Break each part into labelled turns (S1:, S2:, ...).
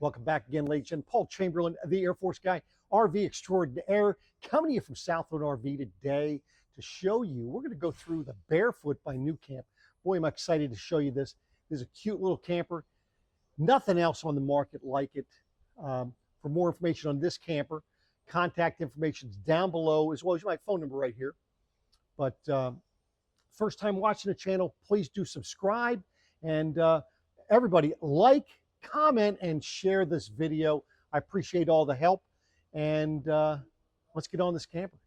S1: Welcome back again, ladies and gentlemen. Paul Chamberlain, the Air Force guy, RV Extraordinaire, coming to you from Southland RV today to show you. We're going to go through the Barefoot by New Camp. Boy, am I excited to show you this. This is a cute little camper. Nothing else on the market like it. For more information on this camper, contact information is down below, as well as my phone number right here. But first time watching the channel, please do subscribe. And everybody, like, comment, and share this video. I appreciate all the help. And let's get on this camper.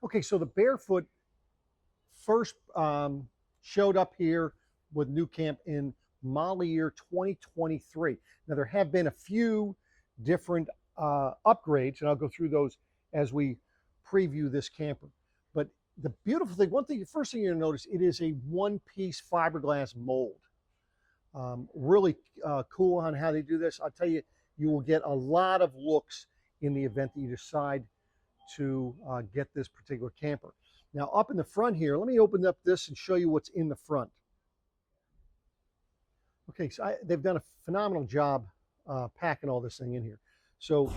S1: Okay, so the Barefoot first showed up here with New Camp in model year 2023. Now, there have been a few different upgrades, and I'll go through those as we preview this camper. But the beautiful thing, first thing you're gonna notice, it is a one-piece fiberglass mold. Really cool on how they do this. I'll tell you, you will get a lot of looks in the event that you decide to get this particular camper. Now, up in the front here, let me open up this and show you what's in the front. Okay, so they've done a phenomenal job packing all this thing in here. So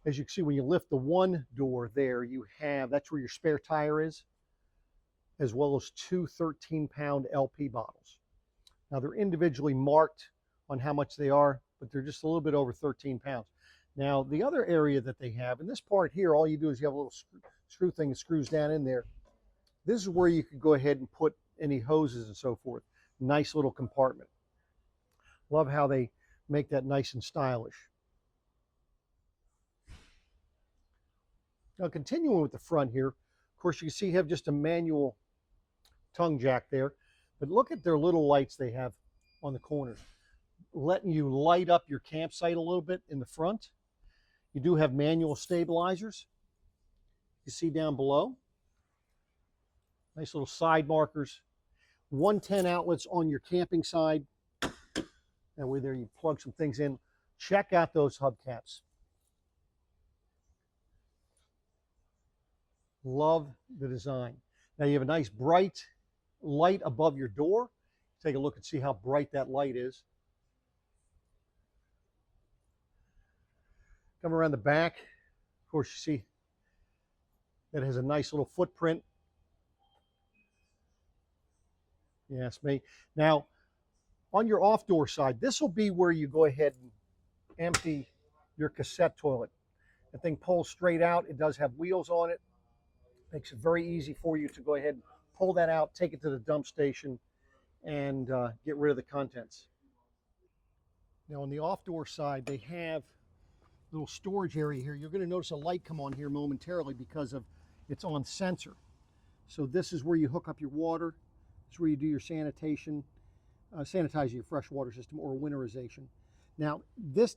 S1: as you can see, when you lift the one door there, that's where your spare tire is, as well as two 13-pound LP bottles. Now, they're individually marked on how much they are, but they're just a little bit over 13 pounds. Now, the other area that they have, in this part here, all you do is you have a little screw thing that screws down in there. This is where you could go ahead and put any hoses and so forth. Nice little compartment. Love how they make that nice and stylish. Now, continuing with the front here, of course, you can see you have just a manual tongue jack there, but look at their little lights they have on the corners, letting you light up your campsite a little bit in the front. You do have manual stabilizers. You see down below. Nice little side markers. 110 outlets on your camping side. That way there you plug some things in. Check out those hubcaps. Love the design. Now you have a nice bright light above your door. Take a look and see how bright that light is. Come around the back. Of course, you see that has a nice little footprint. Yes, me. Now, on your off-door side, this will be where you go ahead and empty your cassette toilet. The thing pulls straight out. It does have wheels on it. Makes it very easy for you to go ahead and pull that out, take it to the dump station, and get rid of the contents. Now, on the off-door side, they have a little storage area here. You're going to notice a light come on here momentarily because of it's on sensor. So this is where you hook up your water. This is where you do your sanitation. Sanitize your freshwater system or winterization. Now, this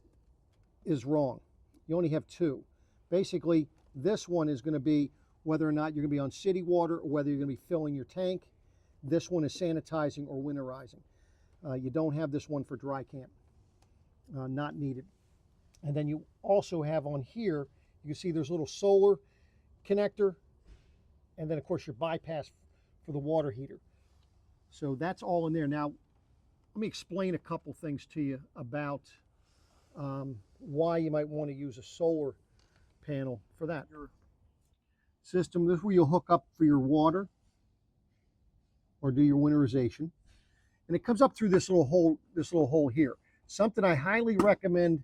S1: is wrong. You only have two. Basically, this one is going to be whether or not you're going to be on city water or whether you're going to be filling your tank. This one is sanitizing or winterizing. You don't have this one for dry camp. Not needed. And then you also have on here, you can see there's a little solar connector, and then, of course, your bypass for the water heater. So that's all in there. Now, let me explain a couple things to you about why you might want to use a solar panel for that. Your system, this is where you'll hook up for your water or do your winterization. And it comes up through this little hole here. Something I highly recommend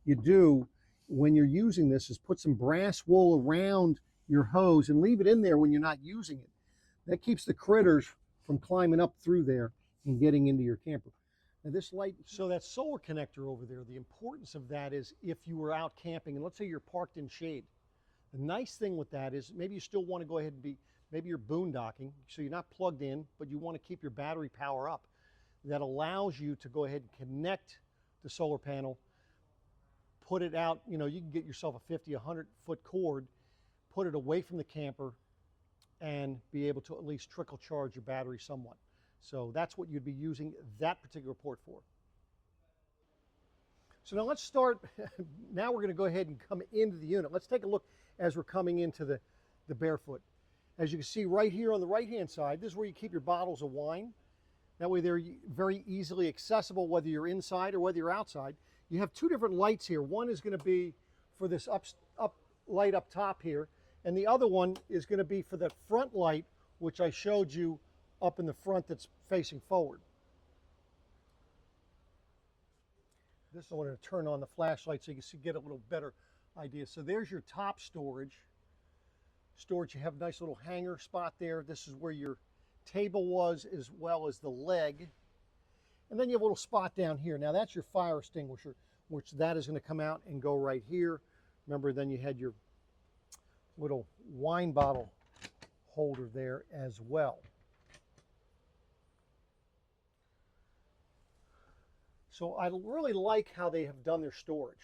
S1: you do when you're using this is put some brass wool around your hose and leave it in there when you're not using it. That keeps the critters from climbing up through there and getting into your camper. Now this light, so that solar connector over there, the importance of that is if you were out camping and let's say you're parked in shade. The nice thing with that is maybe you still want to go ahead and maybe you're boondocking, so you're not plugged in, but you want to keep your battery power up. That allows you to go ahead and connect the solar panel, put it out, you can get yourself a 50, 100-foot cord, put it away from the camper, and be able to at least trickle charge your battery somewhat. So that's what you'd be using that particular port for. So now let's start, now we're going to go ahead and come into the unit. Let's take a look as we're coming into the Barefoot. As you can see right here on the right-hand side, this is where you keep your bottles of wine. That way they're very easily accessible whether you're inside or whether you're outside. You have two different lights here. One is going to be for this up light up top here, and the other one is going to be for the front light, which I showed you up in the front that's facing forward. This I wanted to turn on the flashlight so you can get a little better idea. So there's your top storage. You have a nice little hanger spot there. This is where your table was, as well as the leg. And then you have a little spot down here. Now that's your fire extinguisher, which that is going to come out and go right here. Remember, then you had your little wine bottle holder there as well. So I really like how they have done their storage.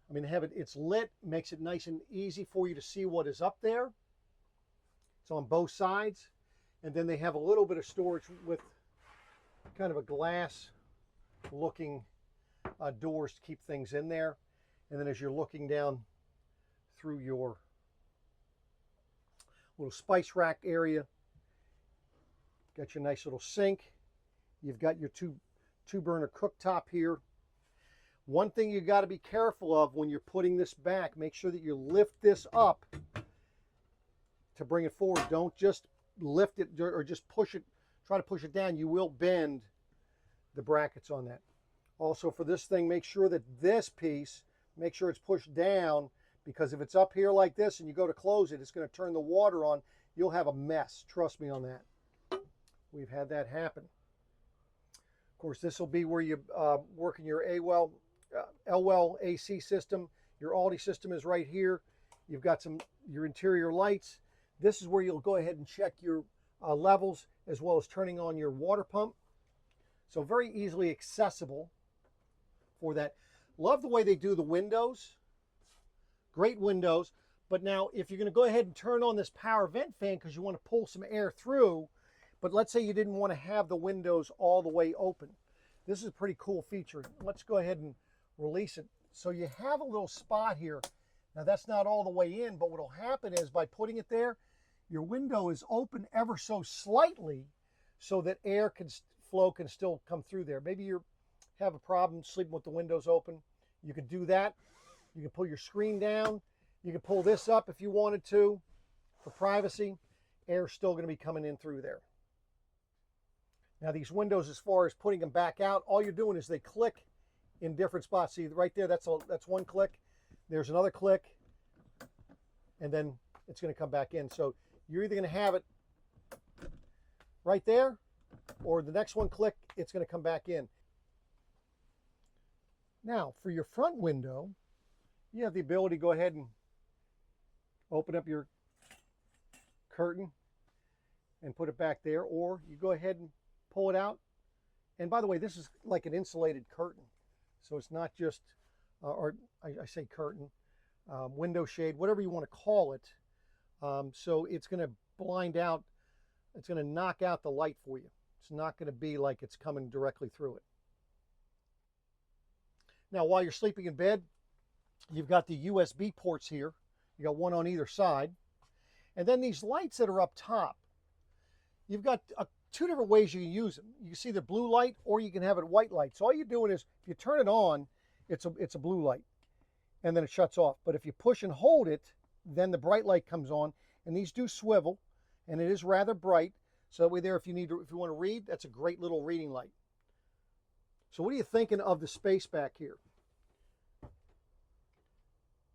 S1: I mean, it's lit, makes it nice and easy for you to see what is up there. It's on both sides. And then they have a little bit of storage with kind of a glass looking doors to keep things in there. And then as you're looking down through your little spice rack area, got your nice little sink. You've got your two burner cooktop here. One thing you got to be careful of when you're putting this back, make sure that you lift this up to bring it forward. Don't just lift it or just push it, try to push it down. You will bend the brackets on that. Also for this thing, make sure that this piece, make sure it's pushed down, because if it's up here like this and you go to close it, it's going to turn the water on. You'll have a mess. Trust me on that. We've had that happen. Of course, this will be where you work in your L-well AC system. Your 𝚘𝚘𝚘𝚘 system is right here. You've got your interior lights. This is where you'll go ahead and check your levels, as well as turning on your water pump. So very easily accessible for that. Love the way they do the windows. Great windows. But now if you're going to go ahead and turn on this power vent fan because you want to pull some air through, but let's say you didn't want to have the windows all the way open. This is a pretty cool feature. Let's go ahead and release it. So you have a little spot here. Now that's not all the way in, but what will happen is by putting it there, your window is open ever so slightly so that air flow can still come through there. Maybe you have a problem sleeping with the windows open. You could do that. You can pull your screen down. You can pull this up if you wanted to for privacy. Air's still going to be coming in through there. Now these windows, as far as putting them back out, all you're doing is they click in different spots. See right there, that's one click. There's another click, and then it's going to come back in. So you're either going to have it right there, or the next one click, it's going to come back in. Now for your front window, you have the ability to go ahead and open up your curtain and put it back there, or you go ahead and pull it out. And by the way, this is like an insulated curtain. So it's not just, I say curtain, window shade, whatever you want to call it. So it's going to blind out, it's going to knock out the light for you. It's not going to be like it's coming directly through it. Now while you're sleeping in bed, you've got the USB ports here. You got one on either side. And then these lights that are up top, you've got two different ways you can use them. You can see the blue light, or you can have it white light. So all you're doing is, if you turn it on, it's a blue light, and then it shuts off. But if you push and hold it, then the bright light comes on, and these do swivel, and it is rather bright. So that way there, if you want to read, that's a great little reading light. So what are you thinking of the space back here? What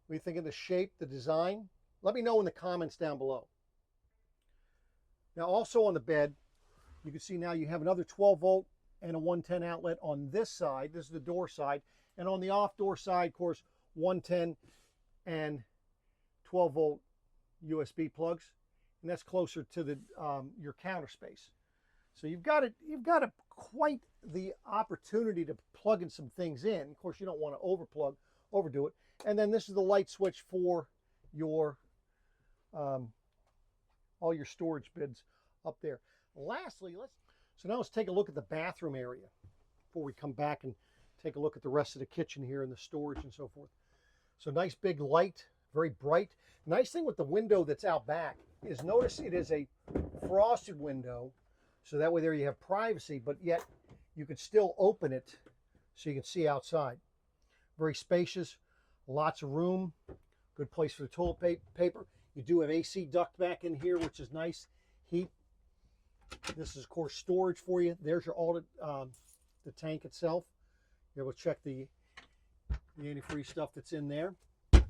S1: do you think of the shape, the design? Let me know in the comments down below. Now also on the bed, you can see now you have another 12 volt and a 110 outlet on this side. This is the door side. And on the off door side, of course, 110 and 12 volt USB plugs. And that's closer to the your counter space. So you've got quite the opportunity to plug in some things in. Of course, you don't want to overdo it. And then this is the light switch for your all your storage bins up there. Lastly, let's take a look at the bathroom area before we come back and take a look at the rest of the kitchen here and the storage and so forth. So nice big light, very bright. Nice thing with the window that's out back is notice it is a frosted window, So that way there you have privacy, but yet you can still open it so you can see outside. Very spacious, lots of room, good place for the toilet paper. You do have AC duct back in here, which is nice. Heat. This is, of course, storage for you. There's your the tank itself. You're able to check the antifreeze stuff that's in there. Of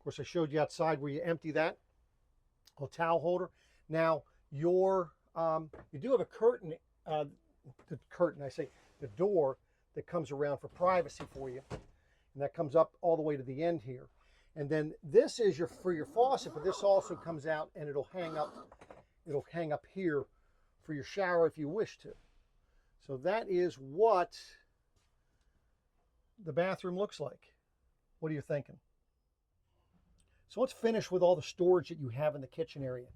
S1: course, I showed you outside where you empty that. A towel holder. Now, you do have a curtain, the door that comes around for privacy for you. And that comes up all the way to the end here. And then this is for your faucet, but this also comes out and it'll hang up here for your shower if you wish to. So that is what the bathroom looks like. What are you thinking? So let's finish with all the storage that you have in the kitchen area.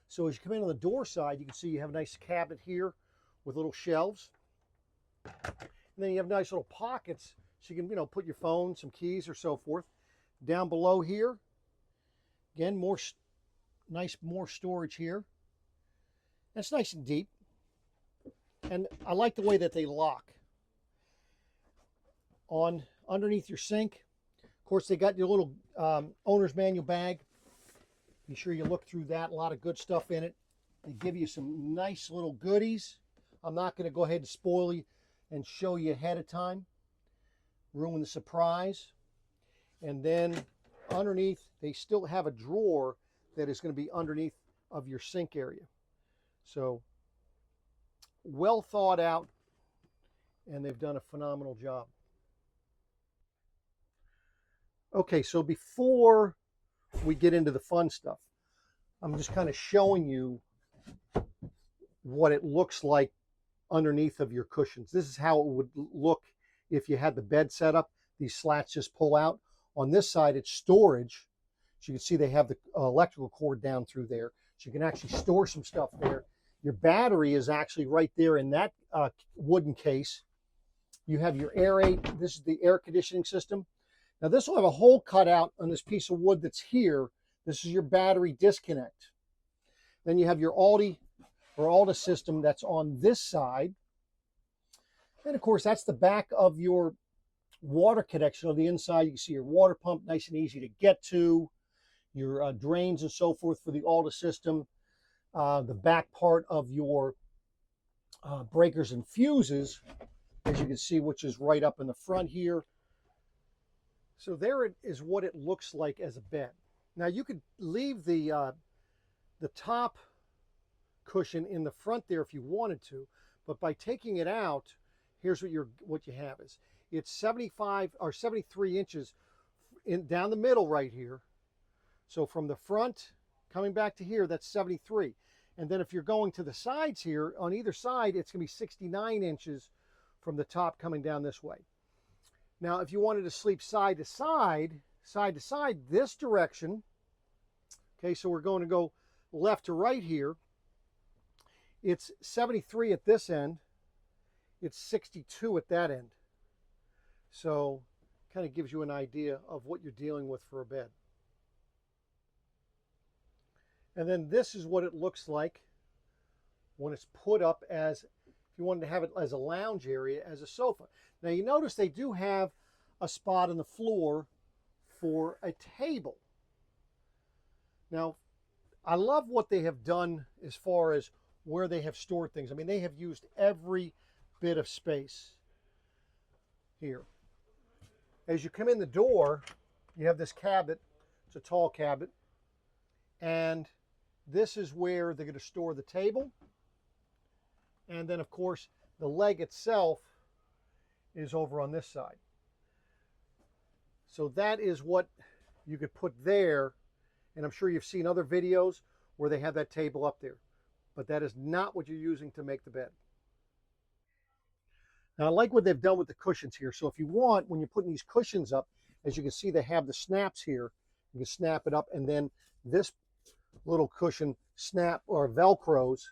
S1: So as you come in on the door side, you can see you have a nice cabinet here with little shelves. And then you have nice little pockets so you can, put your phone, some keys or so forth. Down below here, again, more storage here. That's nice and deep. And I like the way that they lock. Underneath your sink, of course, they got your little owner's manual bag. Be sure you look through that. A lot of good stuff in it. They give you some nice little goodies. I'm not going to go ahead and spoil you and show you ahead of time. Ruin the surprise. And then underneath, they still have a drawer that is going to be underneath of your sink area. So, well thought out, and they've done a phenomenal job. Okay, so before we get into the fun stuff, I'm just kind of showing you what it looks like underneath of your cushions. This is how it would look if you had the bed set up. These slats just pull out. On this side, it's storage. So you can see they have the electrical cord down through there. So you can actually store some stuff there. Your battery is actually right there in that wooden case. You have your aerate. This is the air conditioning system. Now this will have a hole cut out on this piece of wood that's here. This is your battery disconnect. Then you have your Alda system that's on this side. And of course, that's the back of your water connection on the inside. You can see your water pump, nice and easy to get to. Your drains and so forth for the Alda system. The back part of your breakers and fuses, as you can see, which is right up in the front here. So there it is what it looks like as a bed. Now you could leave the top cushion in the front there if you wanted to, but by taking it out, here's what you have is it's 75 or 73 inches down the middle right here. So from the front coming back to here, that's 73. And then if you're going to the sides here, on either side, it's going to be 69 inches from the top coming down this way. Now, if you wanted to sleep side to side, this direction, okay, so we're going to go left to right here. It's 73 at this end. It's 62 at that end. So kind of gives you an idea of what you're dealing with for a bed. And then this is what it looks like when it's put up as, if you wanted to have it as a lounge area, as a sofa. Now you notice they do have a spot on the floor for a table. Now, I love what they have done as far as where they have stored things. I mean, they have used every bit of space here. As you come in the door, you have this cabinet. It's a tall cabinet. And this is where they're going to store the table. And then, of course, the leg itself is over on this side. So that is what you could put there. And I'm sure you've seen other videos where they have that table up there. But that is not what you're using to make the bed. Now, I like what they've done with the cushions here. So if you want, when you're putting these cushions up, as you can see, they have the snaps here. You can snap it up, and then this little cushion snap or velcros,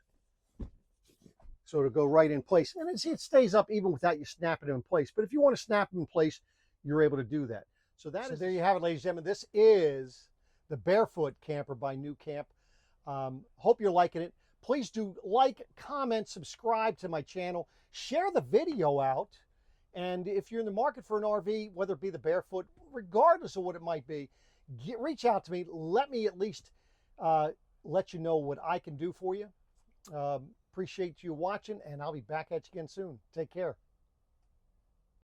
S1: so to go right in place. And then see, it stays up even without you snapping it in place. But if you want to snap them in place, you're able to do that. So there you have it, ladies and gentlemen. This is the Barefoot camper by New Camp. Hope you're liking it. Please do like, comment, subscribe to my channel, share the video out. And if you're in the market for an RV, whether it be the Barefoot, regardless of what it might be, reach out to me. Let me at least let you know what I can do for you. Appreciate you watching, and I'll be back at you again soon. Take care.